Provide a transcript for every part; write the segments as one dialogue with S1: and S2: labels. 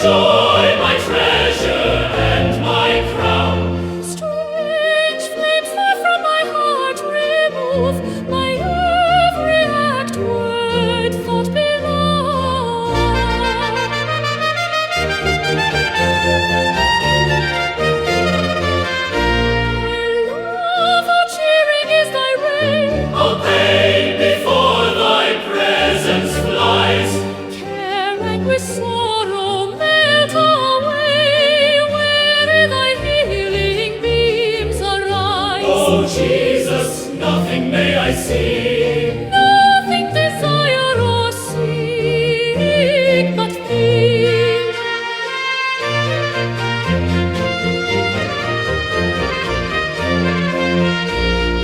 S1: joy, my treasure, and my crown.
S2: Strange flames far from my heart remove my every act, word, thought below. Love, how cheering is thy ray!
S1: All pain before thy presence flies.
S2: Care, anguish, sorrow melt away, where thy healing beams arise.
S1: Oh Jesus, nothing may I see.
S2: Nothing desire or seek but thee.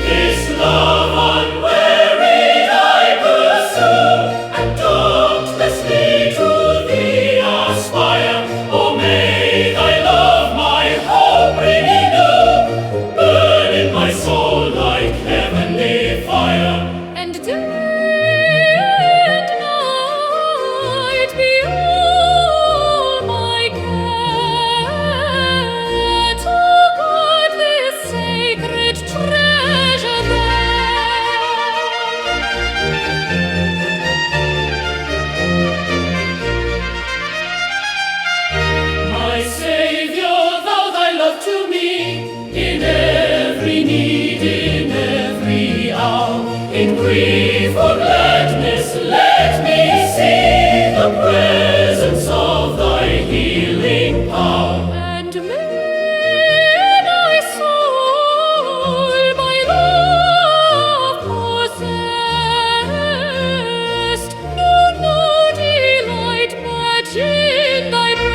S1: This love unwearied I pursue, and dauntlessly to thee aspire. Oh, may thy love my hope renew, burn in my soul like heavenly fire.
S2: And day and night be all my care, to guard this sacred treasure
S1: My Savior, thou thy love to me, in every need, in every hour, in grief or gladness, let me see the presence of thy healing power.
S2: and may my soul by love possessed know no delight but in thy breast.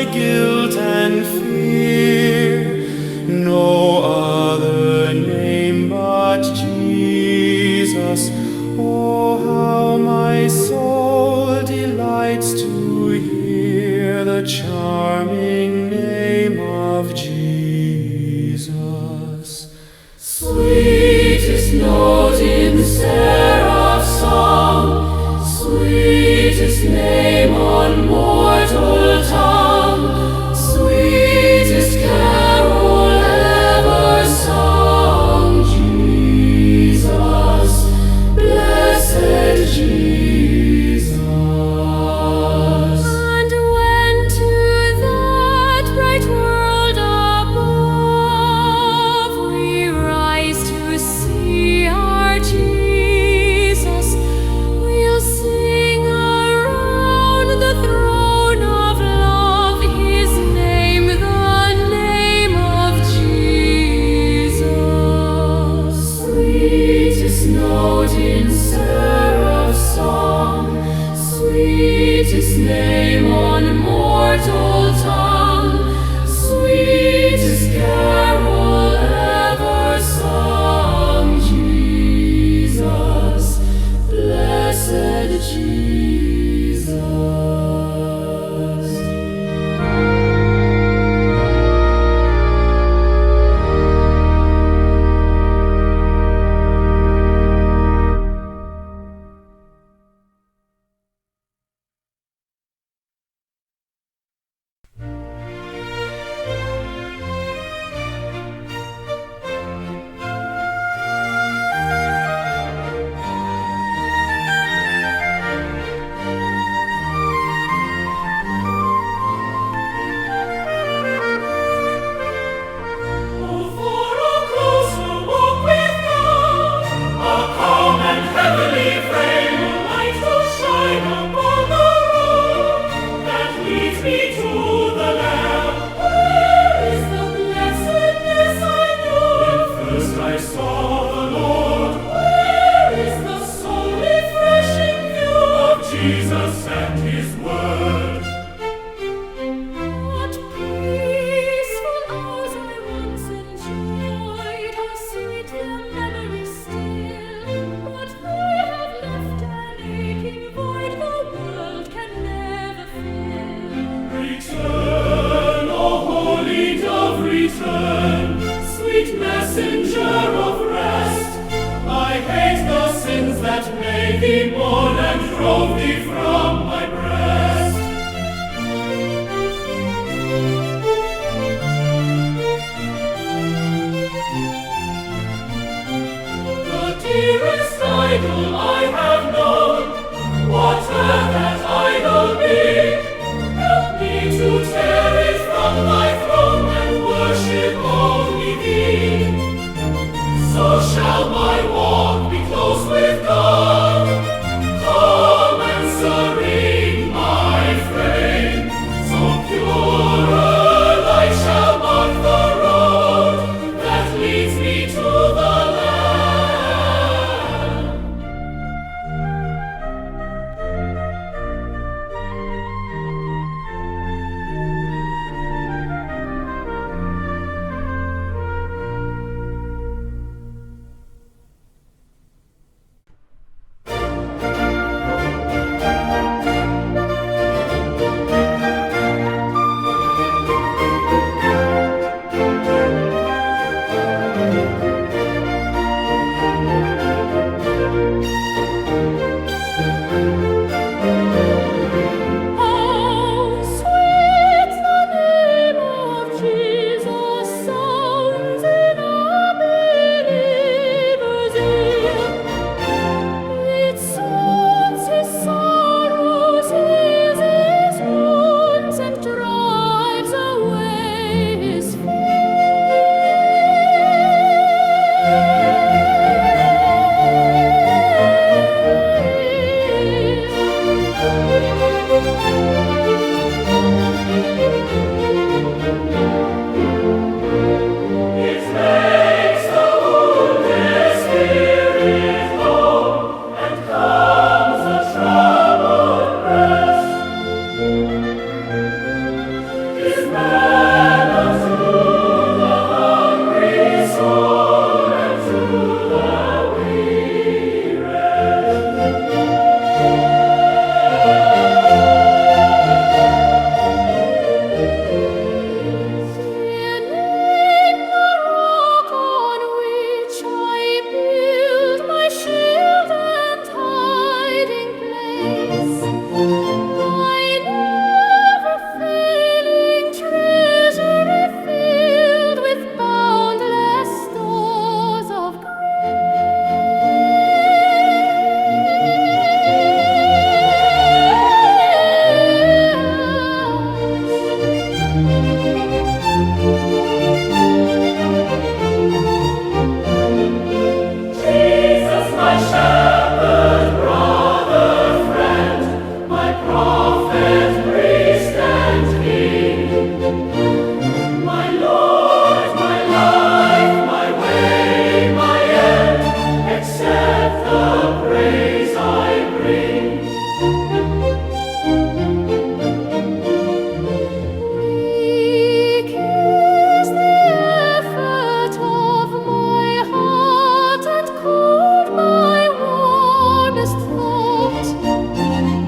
S3: my guilt and fear. No other name but Jesus. Oh, how my soul delights to hear the charming name of Jesus.
S1: Sweetest note in seraph song, sweetest name on mortal tongue, sweetest carol ever sung, Jesus, blessed Jesus.
S2: And when to that bright world above we rise to see our Jesus, we'll sing around the throne of love His name, the name of Jesus.
S1: Sweetest note in seraph song, sweetest name on mortal tongue, sweetest carol ever sung, Jesus, blessed Jesus.
S3: For a closer walk with God, a calm and heavenly frame, a light will shine upon the road that leads me to the Lamb.
S1: Where is the blessedness I knew?
S3: When first I saw the Lord,
S1: Where is the soul refreshing view
S3: of Jesus and His Word.
S2: What peaceful hours I once enjoyed, how sweet their memory still. But they have left an aching void the world can never fill.
S3: Return, O holy dove, return, sweet messenger of rest. I hate the sins that made thee mourn and drove thee from my breast. The dearest idol I have known, whatever that idol be, help me to tear it from thy throne and worship only thee. So shall my walk be close with God, calm and serene.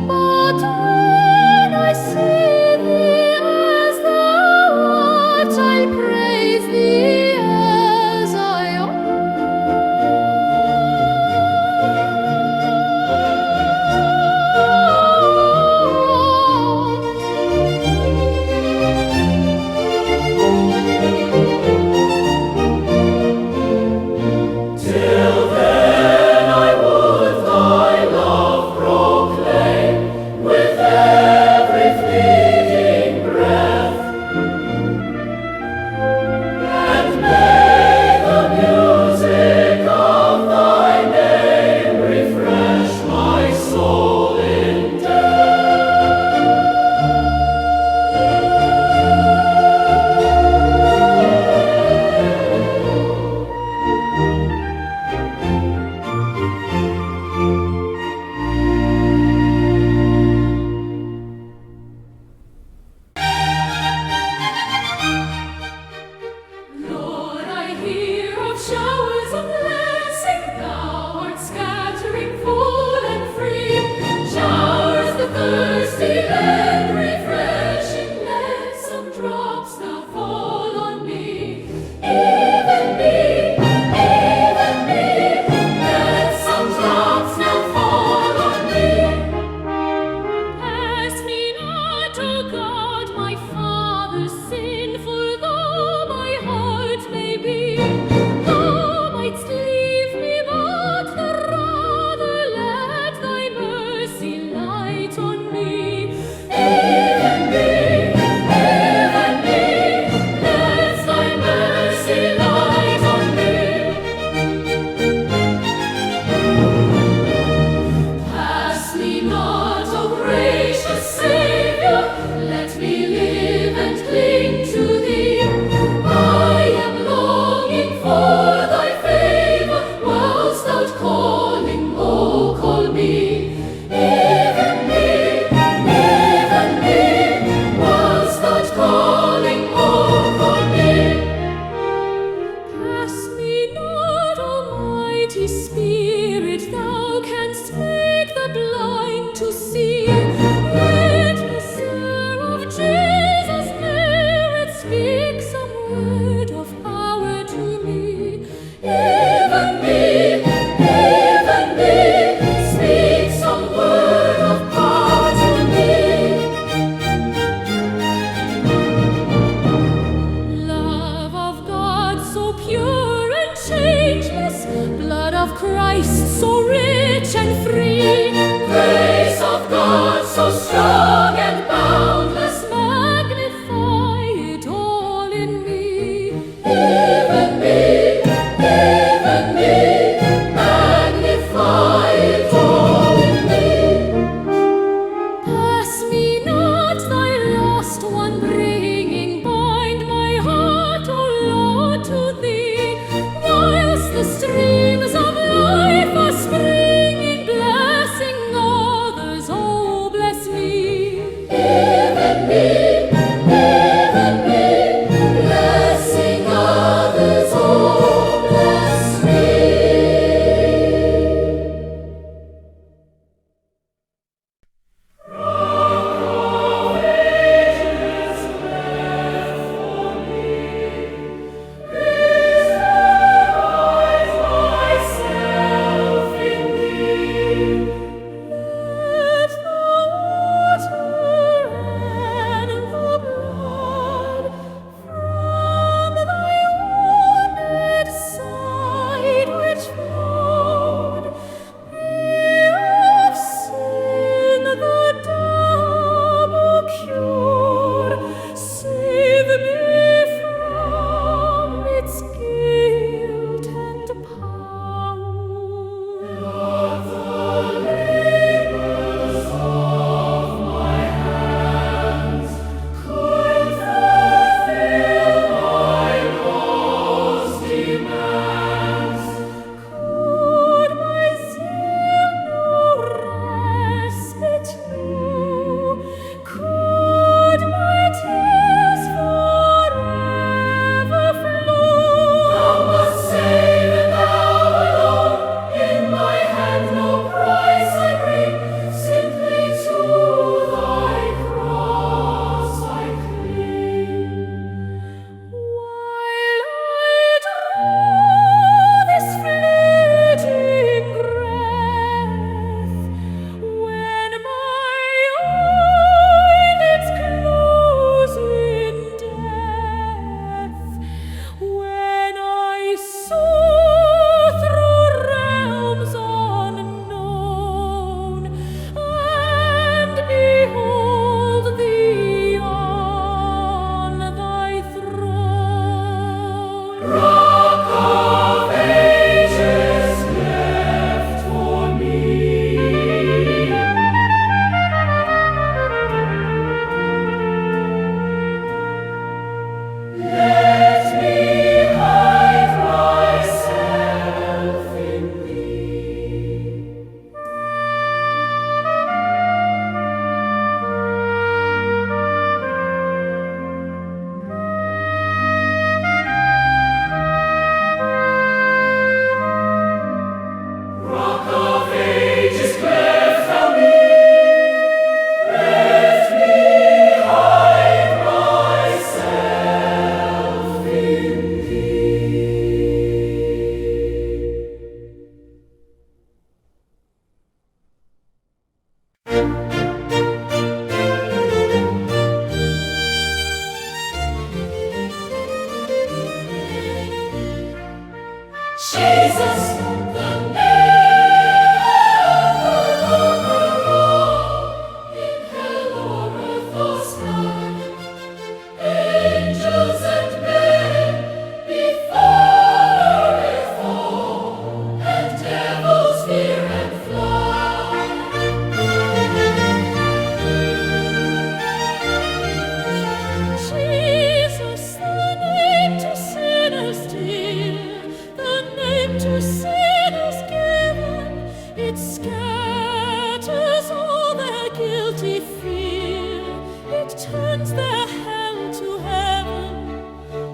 S2: But when I see thee as thou
S1: Jesus, the in hell or earth or sky, angels and men before it fall, and devils fear and fly.
S2: Jesus, the name to sinners dear, the name to sinners given, it scatters all their guilty fear, it turns their hell to heaven.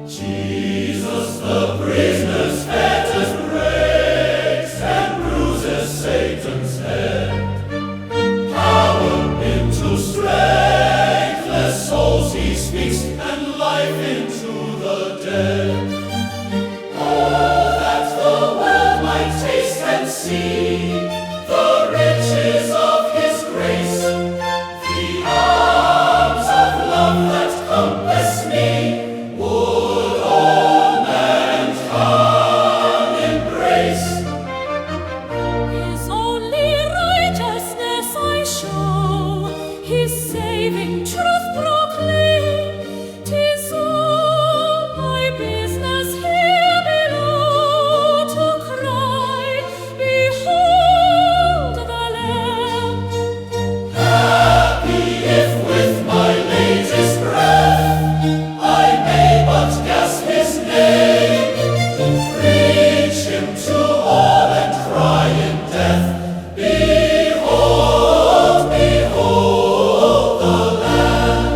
S3: Jesus, the prisoner's fetters breaks and bruises Satan's head. Power into strengthless souls he speaks, and life into the dead. Oh, that the world might taste and see the riches of his grace, the arms of love that compass me, would all mankind embrace.
S2: His only righteousness I show, His saving truth proclaim. 'Tis all my business here below to cry, behold the Lamb.
S3: Happy if with my latest breath I may but gasp his name, preach him to all and cry in death, behold, behold the Lamb.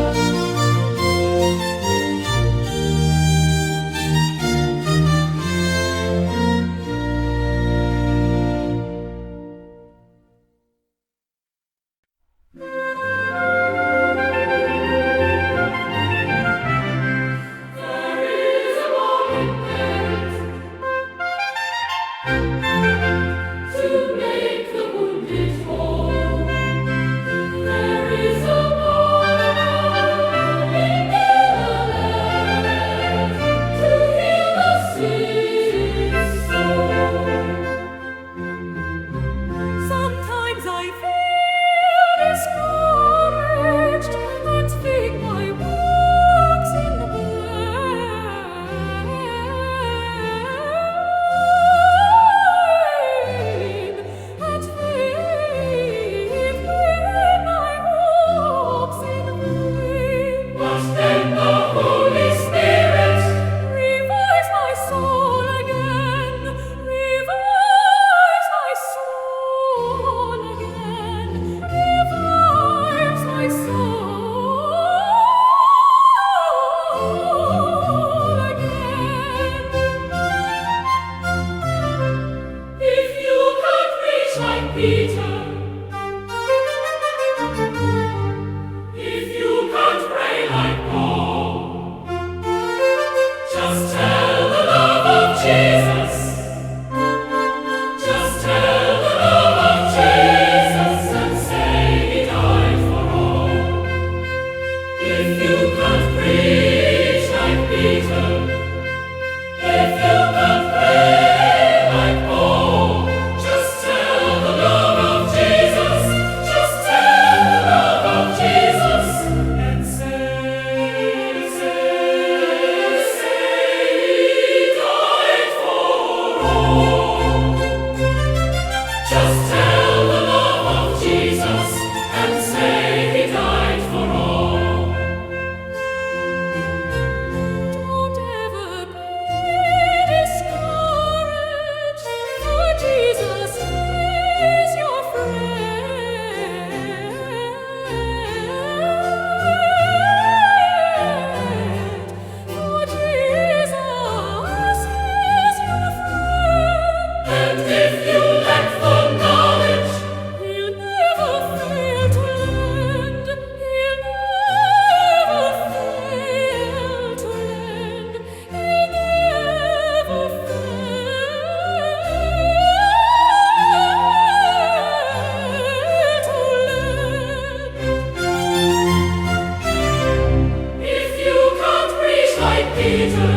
S1: There is a moment to make the wounded whole. There is a moment to heal the sick soul.
S2: Sometimes I feel discouraged and think my work's in vain, and think my hopes in vain.
S1: But then the Holy Spirit
S2: Revives my soul again, revives my soul again, revives my soul again.
S1: if you could preach like Peter, if you could pray like Paul, just tell the love of Jesus, just tell the love of Jesus and say he died for all. If you could preach like Peter, if you could pray like Paul, just tell the love of Jesus, just tell the love of Jesus, and say he died for all. Just tell the love of Jesus and say he died for all.
S2: Don't ever be discouraged, for Jesus is your friend. For Jesus is your friend.
S1: And if you lack the knowledge,
S2: He'll never fail to lend. He'll never fail to lend. He'll never fail to lend.
S1: if you can't preach like Peter,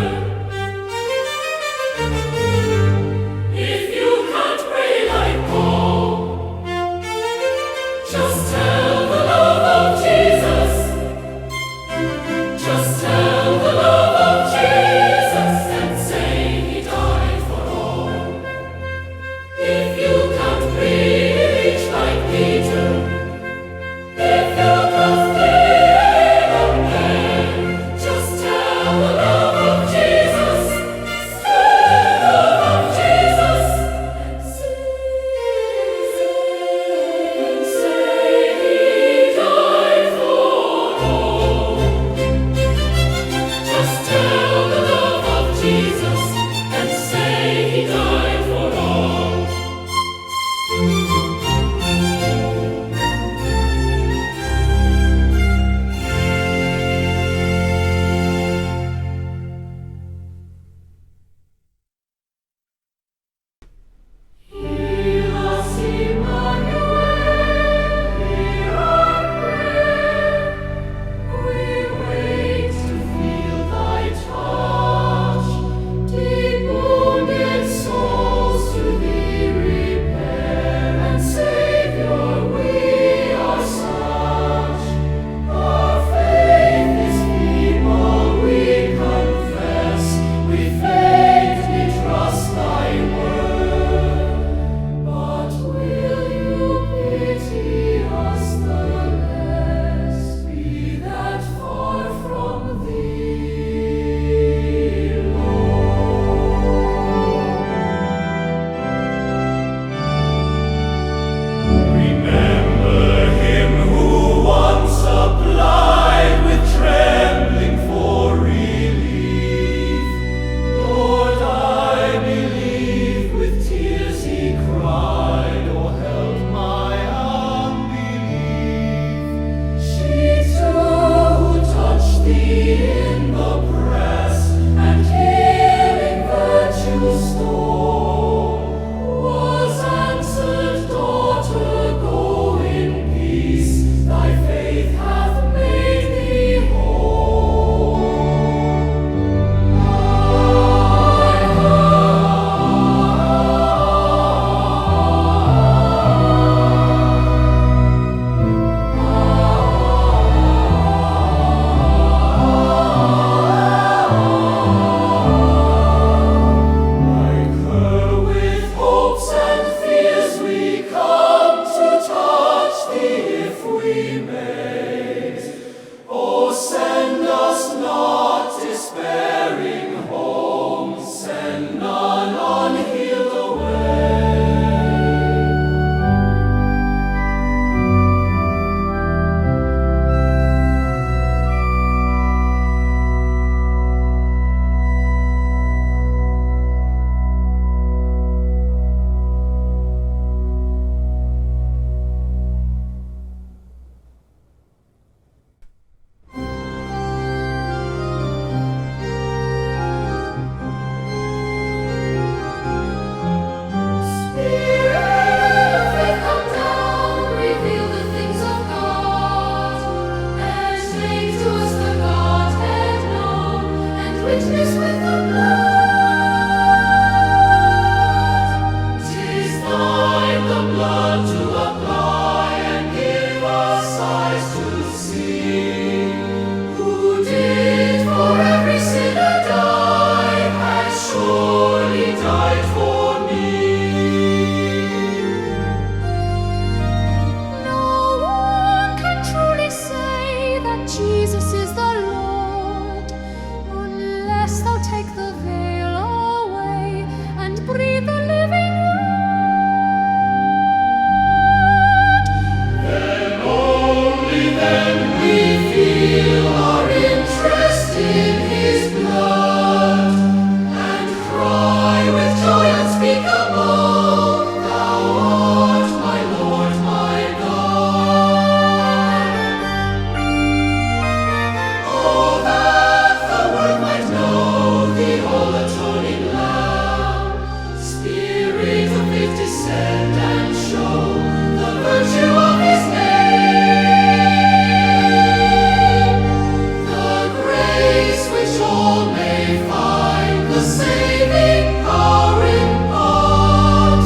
S3: all may find the saving power in God,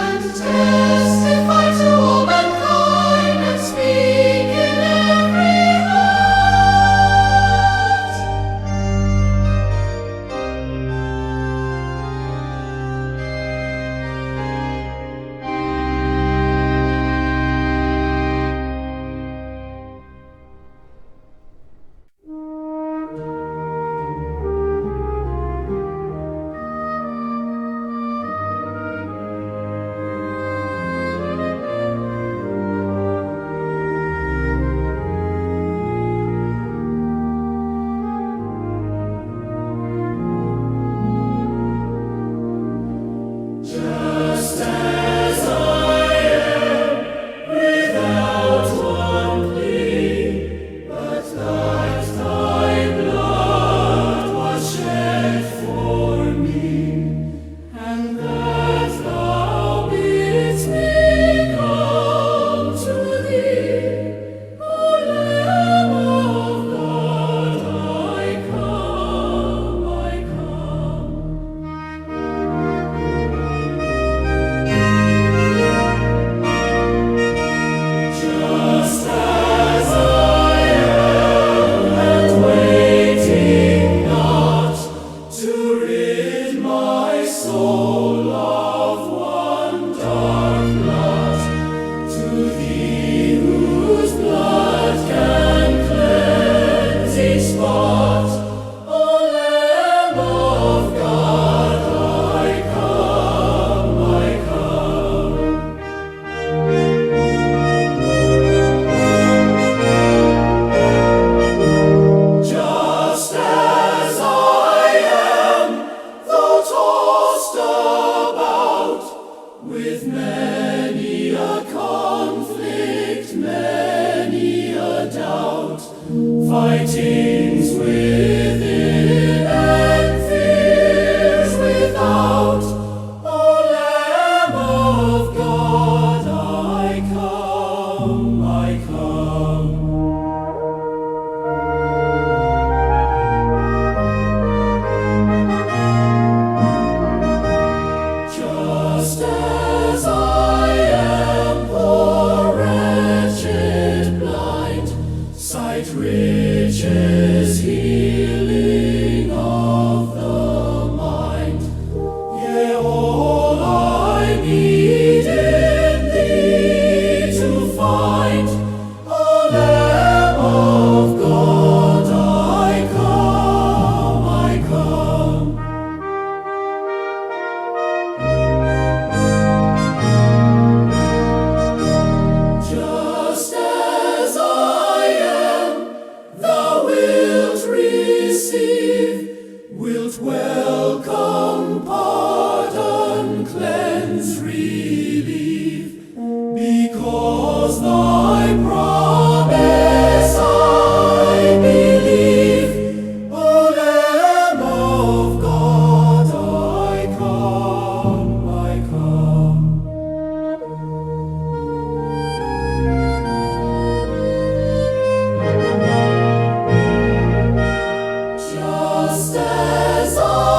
S3: and testify to all mankind and speak in every heart. Just as I am, without one plea, but that thy blood was shed for me, and that thou bidst me come to thee, O Lamb of God, I come, I come. Just as I am, and waiting not to rid my soul of one dark blot, to thee whose blood can cleanse each spot, O Lamb of God, I come, I come. Just as I am, though tossed about with many a conflict, many a doubt, fightings within and fears without, O Lamb of God, I come, I come. Just as I am, poor, wretched, blind, sight, riches, healing of the mind, yea, all I need in thee to find, O Lamb of God, I come, I come. Just as I am, thou wilt receive, wilt welcome, pardon, cleanse, relieve, because thy promise I believe, O Lamb of God, I come, I come. Just as I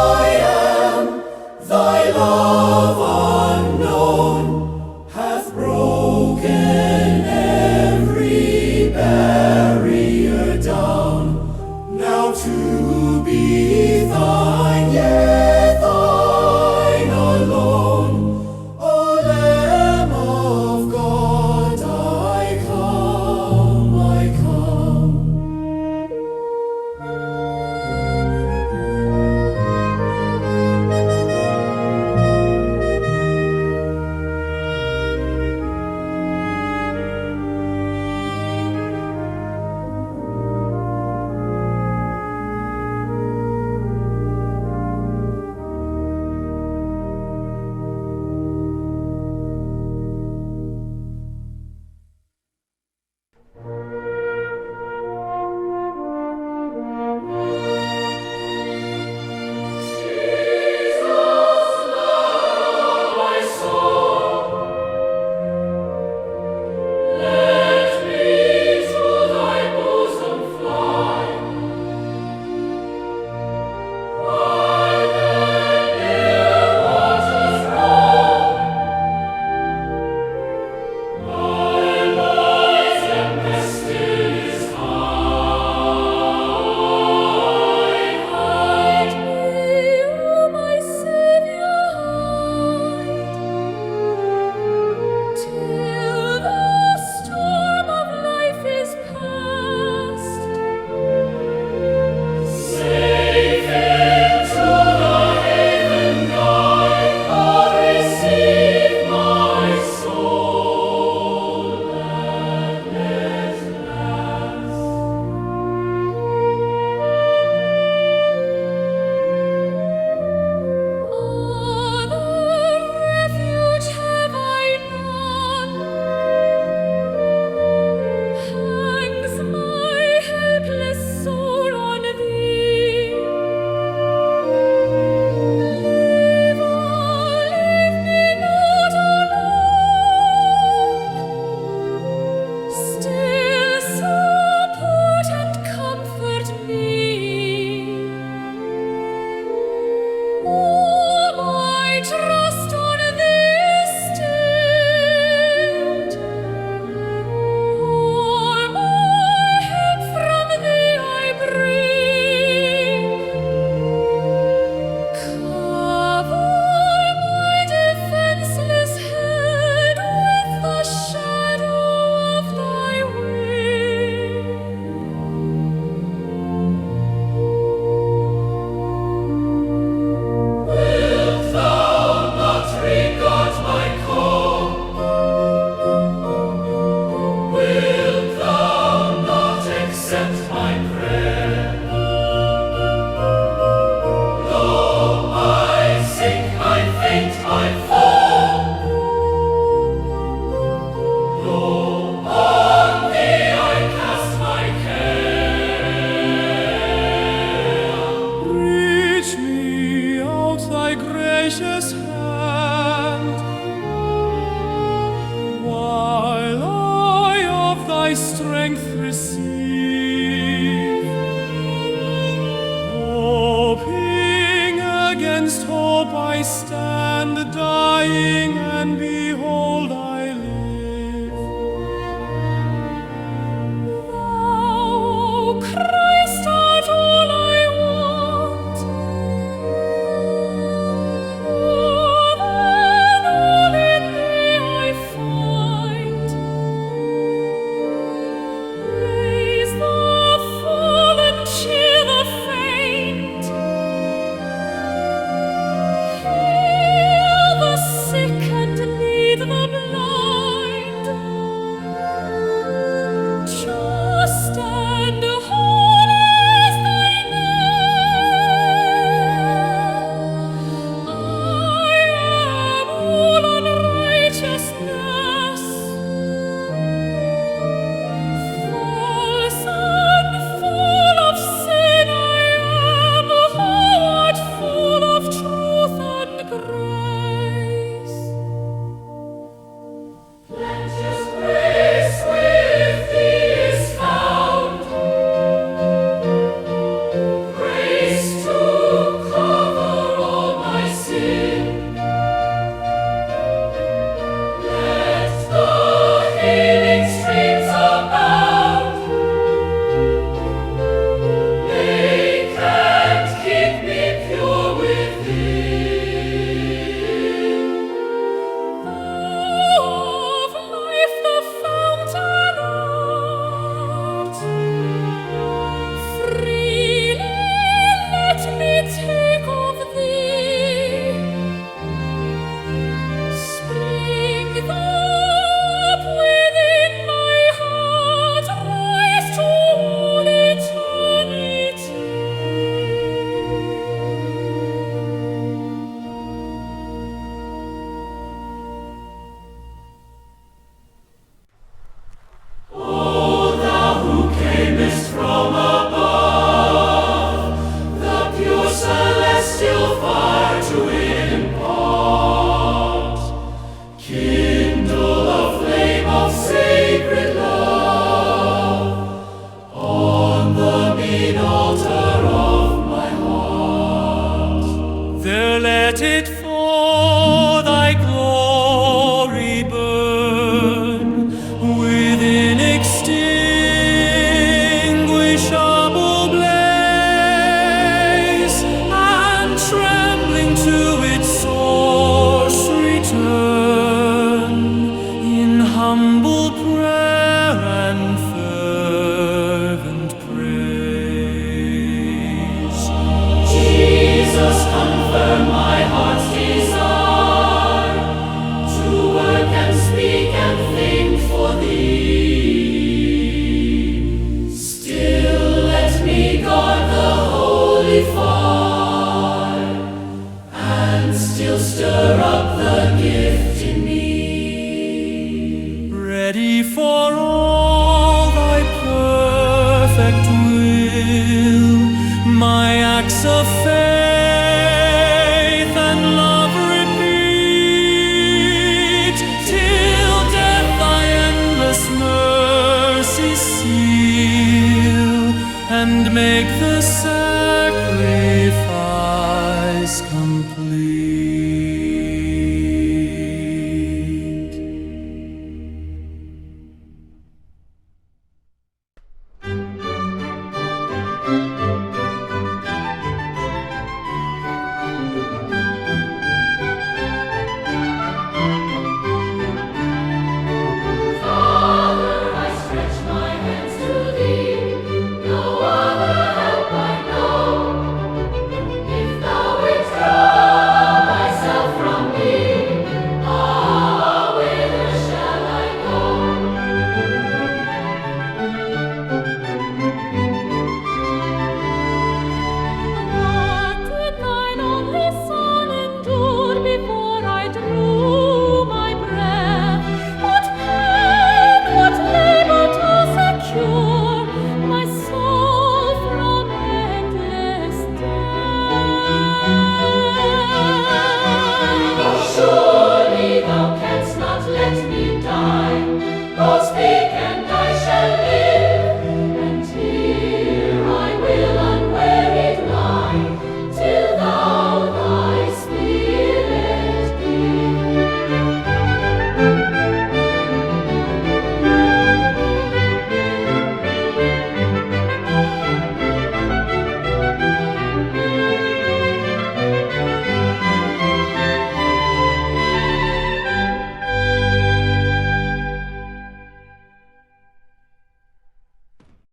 S3: Let it for thy glory burn with inextinguishable blaze, and trembling to its source return in humble prayer and fervent praise.
S1: Jesus, confirm my heart's desire to work and speak and think for thee. Still let me guard the holy fire, and still stir up the gift in me.
S3: Ready for all thy perfect will, my acts of faith and love repeat, till death thy endless mercy seal, and make the